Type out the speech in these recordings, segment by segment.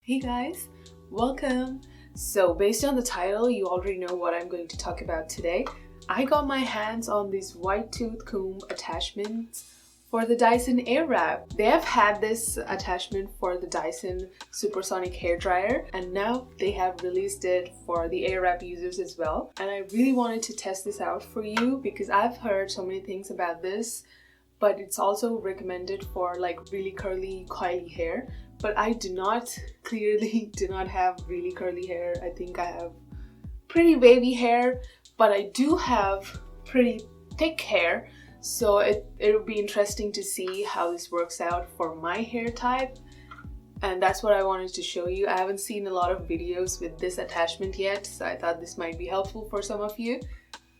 Hey guys, welcome! So based on the title, you already know what I'm going to talk about today. I got my hands on these white tooth comb attachments for the Dyson Airwrap. They have had this attachment for the Dyson supersonic hairdryer, and now they have released it for the Airwrap users as well. And I really wanted to test this out for you because I've heard so many things about this, but it's also recommended for like really curly, coily hair. But I clearly do not have really curly hair. I think I have pretty wavy hair, but I do have pretty thick hair. So it'll be interesting to see how this works out for my hair type. And that's what I wanted to show you. I haven't seen a lot of videos with this attachment yet, so I thought this might be helpful for some of you.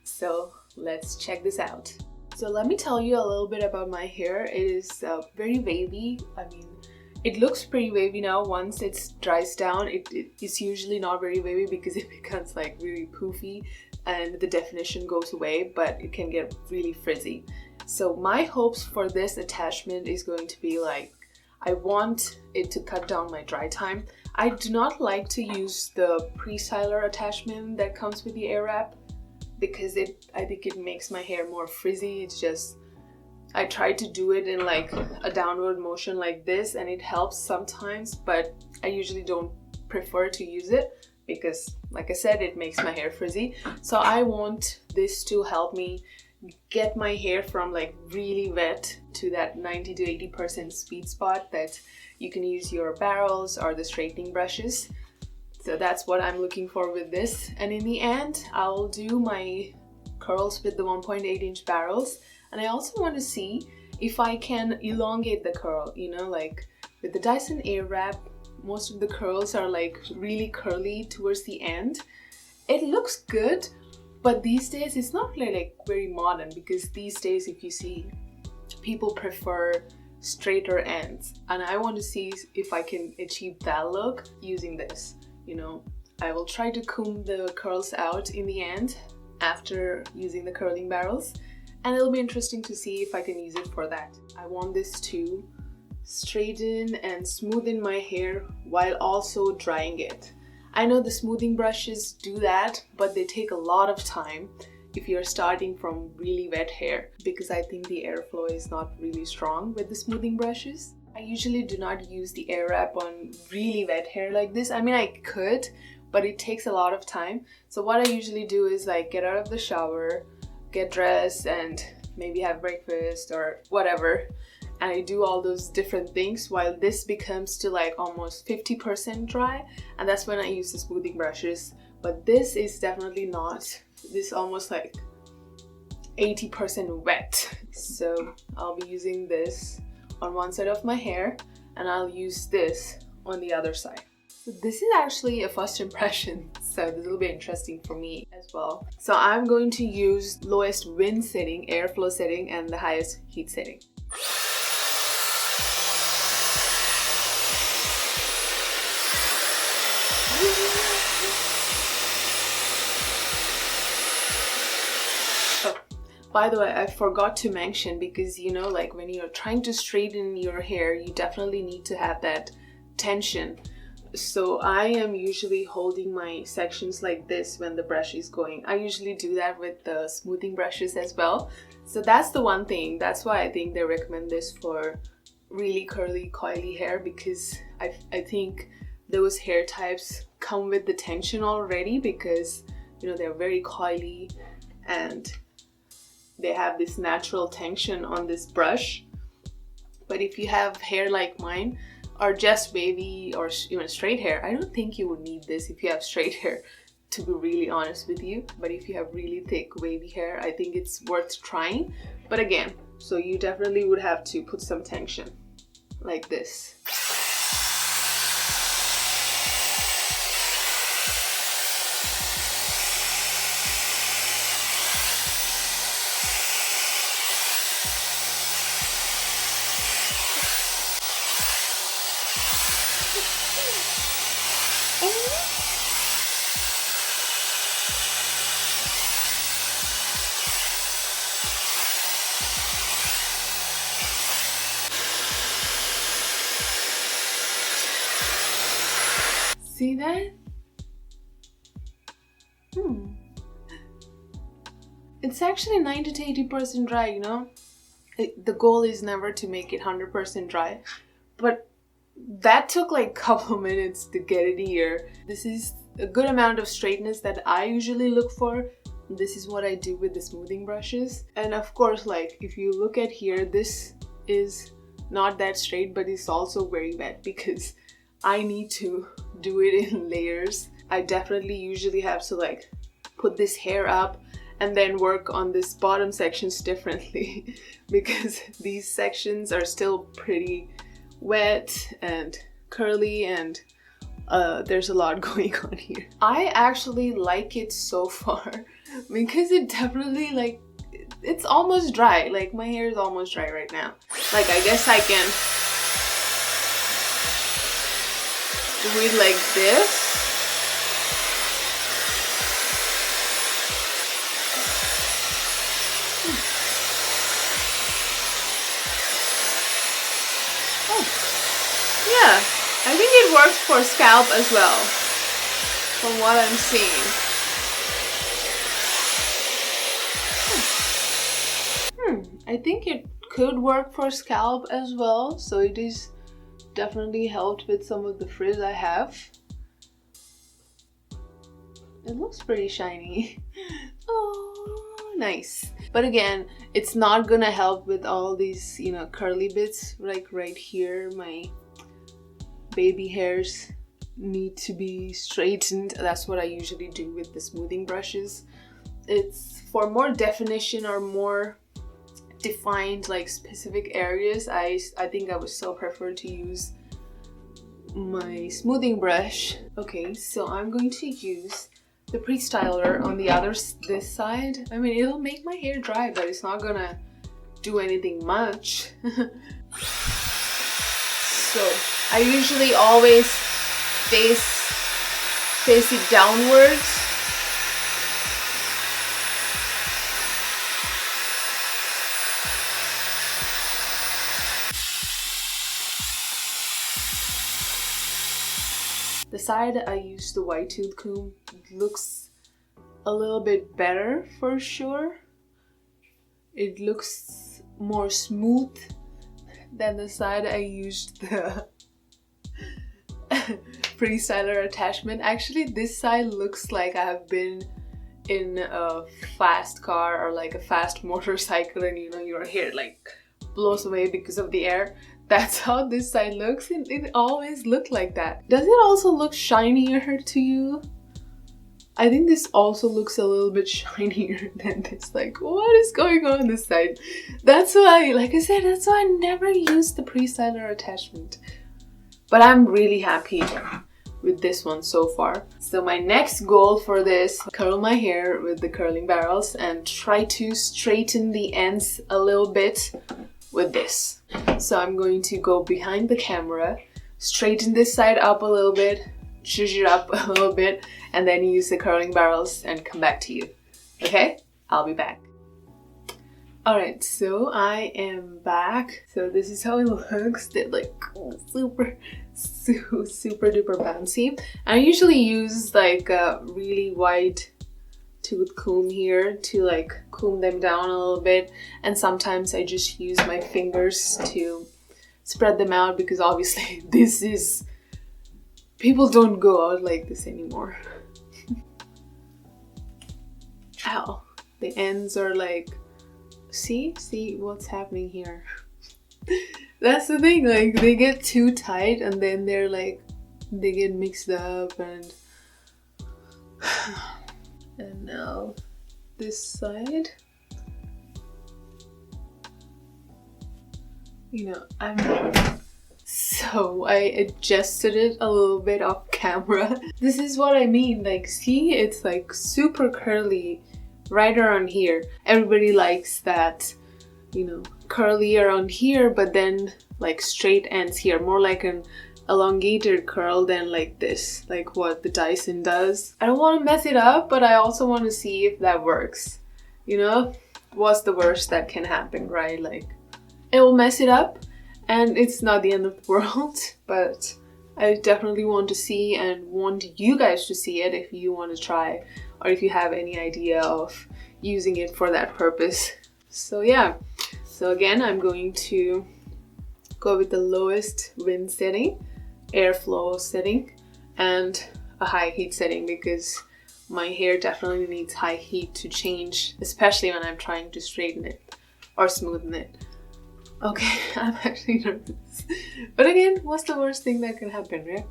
So let's check this out. So let me tell you a little bit about my hair. It is very wavy. It looks pretty wavy now. Once it dries down, it's usually not very wavy because it becomes like really poofy and the definition goes away, but it can get really frizzy. So my hopes for this attachment is going to be like, I want it to cut down my dry time. I do not like to use the pre-styler attachment that comes with the Airwrap because I think it makes my hair more frizzy. It's just, I tried to do it in like a downward motion like this and it helps sometimes, but I usually don't prefer to use it because, like I said, it makes my hair frizzy. So I want this to help me get my hair from like really wet to that 90 to 80% sweet spot that you can use your barrels or the straightening brushes. So that's what I'm looking for with this. And in the end, I'll do my curls with the 1.8-inch barrels. And I also want to see if I can elongate the curl, like with the Dyson Airwrap, most of the curls are like really curly towards the end. It looks good, but these days it's not really like very modern because these days if you see, people prefer straighter ends. And I want to see if I can achieve that look using this, I will try to comb the curls out in the end after using the curling barrels. And it'll be interesting to see if I can use it for that. I want this to straighten and smoothen my hair while also drying it. I know the smoothing brushes do that, but they take a lot of time if you're starting from really wet hair because I think the airflow is not really strong with the smoothing brushes. I usually do not use the Airwrap on really wet hair like this. I could, but it takes a lot of time. So what I usually do is like get out of the shower, get dressed and maybe have breakfast or whatever, and I do all those different things while this becomes to like almost 50% dry, and that's when I use the smoothing brushes. But this is definitely not. This is almost like 80% wet. So I'll be using this on one side of my hair and I'll use this on the other side. So this is actually a first impression, so this will be interesting for me as well. So I'm going to use lowest wind setting, airflow setting, and the highest heat setting. Oh, by the way, I forgot to mention because like when you're trying to straighten your hair, you definitely need to have that tension. So I am usually holding my sections like this when the brush is going. I usually do that with the smoothing brushes as well. So that's the one thing. That's why I think they recommend this for really curly, coily hair because I think those hair types come with the tension already because they're very coily and they have this natural tension on this brush. But if you have hair like mine, or just wavy or even straight hair, I don't think you would need this if you have straight hair, to be really honest with you. But if you have really thick wavy hair, I think it's worth trying. But again, so you definitely would have to put some tension like this. See that? It's actually 90 to 80% dry, you know? The goal is never to make it 100% dry, but that took like a couple minutes to get it here. This is a good amount of straightness that I usually look for. This is what I do with the smoothing brushes. And of course, like if you look at here, this is not that straight, but it's also very wet because I need to do it in layers. I definitely usually have to like put this hair up and then work on this bottom sections differently because these sections are still pretty wet and curly, and there's a lot going on here. I actually like it so far because it definitely like, it's almost dry. Like my hair is almost dry right now. Like I guess I can do it like this. Yeah, I think it works for scalp as well, from what I'm seeing. I think it could work for scalp as well, so it is definitely helped with some of the frizz I have. It looks pretty shiny. Oh, nice. But again, it's not gonna help with all these, you know, curly bits. Like right here, my baby hairs need to be straightened. That's what I usually do with the smoothing brushes. It's for more definition or more defined like specific areas. I think I would still prefer to use my smoothing brush. Okay, so I'm going to use the pre-styler on the this side. I mean, it'll make my hair dry, but it's not gonna do anything much. So I usually always face it downwards. The side I use the white tooth comb looks a little bit better for sure. It looks more smooth than the side I used the pre-styler attachment. Actually, this side looks like I have been in a fast car or like a fast motorcycle, and you know, your hair like blows away because of the air. That's how this side looks, and it always looked like that. Does it also look shinier to you? I think this also looks a little bit shinier than this. Like, what is going on this side? That's why, like I said, that's why I never used the pre-styler attachment. But I'm really happy with this one so far. So my next goal for this, curl my hair with the curling barrels and try to straighten the ends a little bit with this. So I'm going to go behind the camera, straighten this side up a little bit, zhuzh it up a little bit, and then use the curling barrels and come back to you. Okay? I'll be back. Alright, so I am back. So this is how it looks. They're like super duper bouncy. I usually use like a really wide tooth comb here to like comb them down a little bit, and sometimes I just use my fingers to spread them out because obviously this is, people don't go out like this anymore. Ow, the ends are like, see what's happening here. That's the thing, like they get too tight and then they're like, they get mixed up, and and now this side, you know, so I adjusted it a little bit off camera. This is what I mean, like see, it's like super curly right around here. Everybody likes that, you know, curly around here, but then like straight ends here, more like an elongated curl than like this, like what the Dyson does. I don't want to mess it up, but I also want to see if that works. You know, what's the worst that can happen, right? Like, it will mess it up and it's not the end of the world, but I definitely want to see and want you guys to see it if you want to try, or if you have any idea of using it for that purpose. So yeah, so again, I'm going to go with the lowest wind setting, airflow setting, and a high heat setting, because my hair definitely needs high heat to change, especially when I'm trying to straighten it or smoothen it. Okay, I'm actually nervous. But again, what's the worst thing that can happen, right?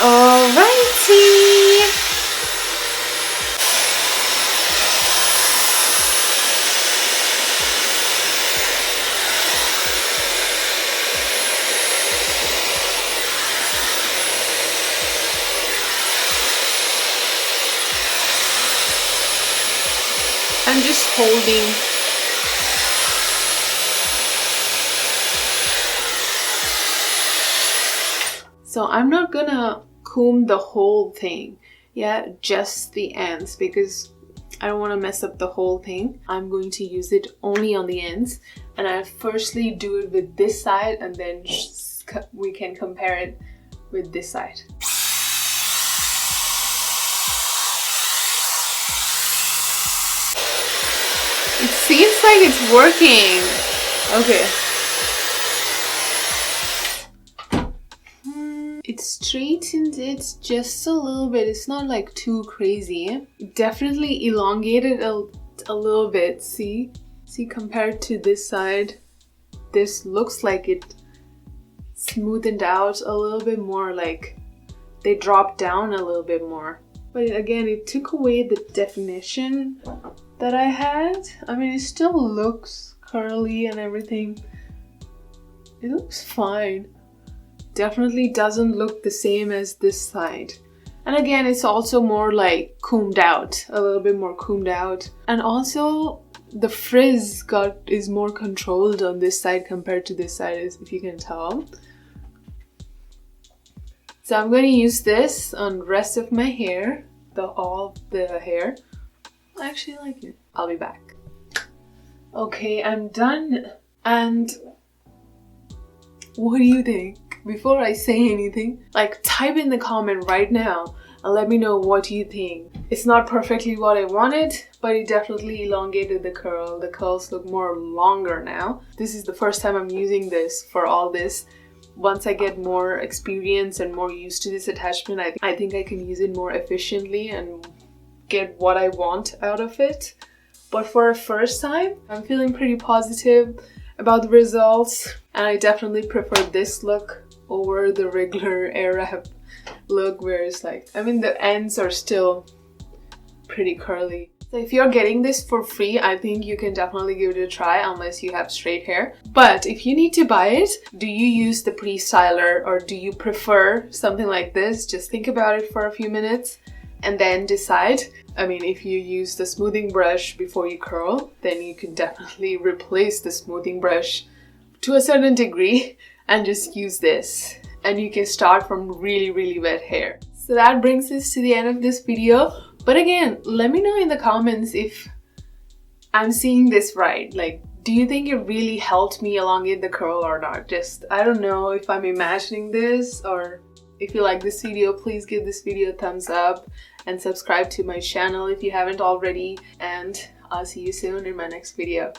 Alrighty! I'm just holding. So I'm not gonna comb the whole thing, yeah, just the ends, because I don't want to mess up the whole thing. I'm going to use it only on the ends, and I firstly do it with this side, and then we can compare it with this side. It seems like it's working. Okay. It straightened it just a little bit. It's not like too crazy. Definitely elongated a little bit. See, compared to this side, this looks like it smoothened out a little bit more, like they dropped down a little bit more. But again, it took away the definition that I had. I mean, it still looks curly and everything. It looks fine. Definitely doesn't look the same as this side. And again, it's also more like combed out, a little bit more combed out. And also the frizz is more controlled on this side compared to this side, if you can tell. So I'm going to use this on the rest of my hair, all the hair. I actually like it. I'll be back. Okay, I'm done. And what do you think? Before I say anything, like, type in the comment right now and let me know what you think. It's not perfectly what I wanted, but it definitely elongated the curl. The curls look more longer now. This is the first time I'm using this for all this. Once I get more experience and more used to this attachment, I think I can use it more efficiently and get what I want out of it. But for a first time, I'm feeling pretty positive about the results, and I definitely prefer this look over the regular Airwrap look, where it's like, I mean, the ends are still pretty curly. So if you're getting this for free, I think you can definitely give it a try, unless you have straight hair. But if you need to buy it, do you use the pre-styler or do you prefer something like this? Just think about it for a few minutes and then decide. I mean, if you use the smoothing brush before you curl, then you can definitely replace the smoothing brush to a certain degree and just use this. And you can start from really, really wet hair. So that brings us to the end of this video. But again, let me know in the comments if I'm seeing this right. Like, do you think it really helped me elongate the curl or not? Just, I don't know if I'm imagining this, or if you like this video, please give this video a thumbs up and subscribe to my channel if you haven't already. And I'll see you soon in my next video.